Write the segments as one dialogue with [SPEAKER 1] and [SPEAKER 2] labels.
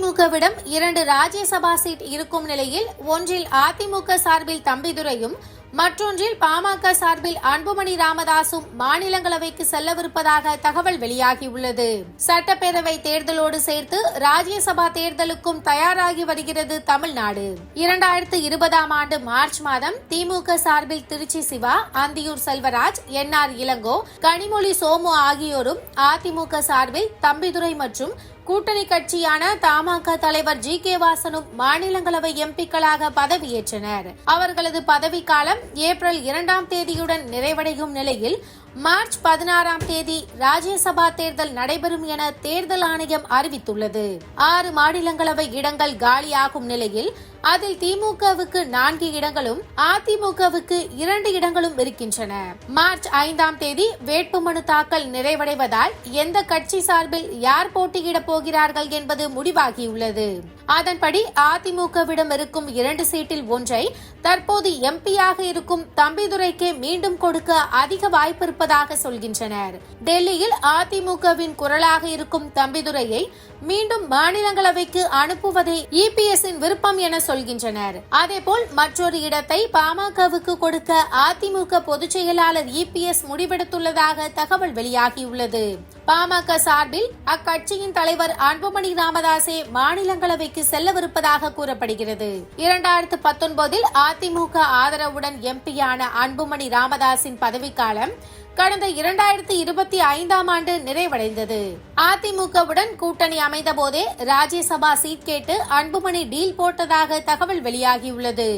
[SPEAKER 1] அதிமுகவிடம் 2 Rajya Sabha seat இருக்கும் நிலையில் ஒன்றில் அதிமுக சார்பில் தம்பிதுரையும் மற்றொன்றில் பாமக சார்பில் அன்புமணி ராமதாசும் மாநிலங்களவைக்கு செல்லவிருப்பதாக தகவல் வெளியாகியுள்ளது. சட்டப்பேரவை தேர்தலோடு சேர்த்து ராஜ்யசபா தேர்தலுக்கும் தயாராகி வருகிறது தமிழ்நாடு. 2020ஆம் ஆண்டு மார்ச் மாதம் திமுக சார்பில் திருச்சி சிவா, அந்தியூர் செல்வராஜ், NR இளங்கோ, கனிமொழி சோமு ஆகியோரும் அதிமுக சார்பில் தம்பிதுரை மற்றும் கூட்டணி கட்சியான தமாக தலைவர் GK வாசனும் மாநிலங்களவை எம்பிக்களாக பதவியேற்றனர். அவர்களது பதவிக்காலம் ஏப்ரல் 2ஆம் தேதியுடன் நிறைவடையும் நிலையில் மார்ச் 16ஆம் தேதி ராஜ்யசபா தேர்தல் நடைபெறும் என தேர்தல் ஆணையம் அறிவித்துள்ளது. 6 மாநிலங்களவை இடங்கள் காலியாகும் நிலையில் அதில் திமுகவுக்கு 4 இடங்களும் அதிமுகவுக்கு 2 இடங்களும் இருக்கின்றன. மார்ச் 5ஆம் தேதி வேட்புமனு தாக்கல் நிறைவடைவதால் எந்த கட்சி சார்பில் யார் போட்டியிடப் போகிறார்கள் என்பது முடிவாகியுள்ளது. அதன்படி அதிமுகவிடம் இருக்கும் 2 சீட்டில் ஒன்றை தற்போது எம்பியாக இருக்கும் தம்பிதுரைக்கே மீண்டும் கொடுக்க அதிக வாய்ப்பு இருப்பதாக சொல்கின்றனர். டெல்லியில் அதிமுகவின் குரலாக இருக்கும் தம்பிதுரையை மீண்டும் மாநிலங்களவைக்கு அனுப்புவதே EPSன் விருப்பம் என சொல்கின்றனர். அதேபோல் மற்றொரு இடத்தை பாமகவுக்கு கொடுக்க அதிமுக பொதுச் செயலாளர் EPS முடிவெடுத்துள்ளதாக தகவல் வெளியாகியுள்ளது. பாமக சார்பில் அக்கட்சியின் தலைவர் அன்புமணி ராமதாசே மாநிலங்களவைக்கு செல்லவிருப்பதாக கூறப்படுகிறது. 2019இல் அதிமுக ஆதரவுடன் எம்பியான அன்புமணி ராமதாசின் பதவிக்காலம் கடந்த 2025ஆம் ஆண்டு நிறைவடைந்தது. அதிமுகவுடன் கூட்டணி அமைந்த போதே ராஜ்யசபா சீட் கேட்டு அன்புமணி டீல் போட்டதாக தகவல் வெளியாகியுள்ளது.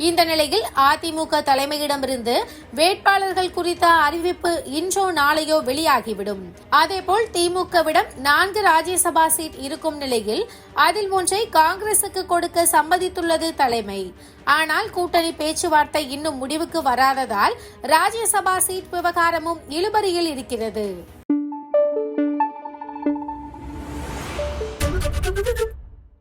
[SPEAKER 1] இந்த நிலையில் அதிமுக தலைமையிடமிருந்து வேட்பாளர்கள் குறித்த அறிவிப்பு இன்றோ நாளையோ வெளியாகிவிடும். அதேபோல் திமுகவிடம் 4 ராஜ்யசபா சீட் இருக்கும் நிலையில் அதில் ஒன்றை காங்கிரசுக்கு கொடுக்க சம்மதித்துள்ளது தலைமை. ஆனால் கூட்டணி பேச்சுவார்த்தை இன்னும் முடிவுக்கு வராததால் ராஜ்யசபா சீட் விவகாரமும் இழுபறியில் இருக்கிறது.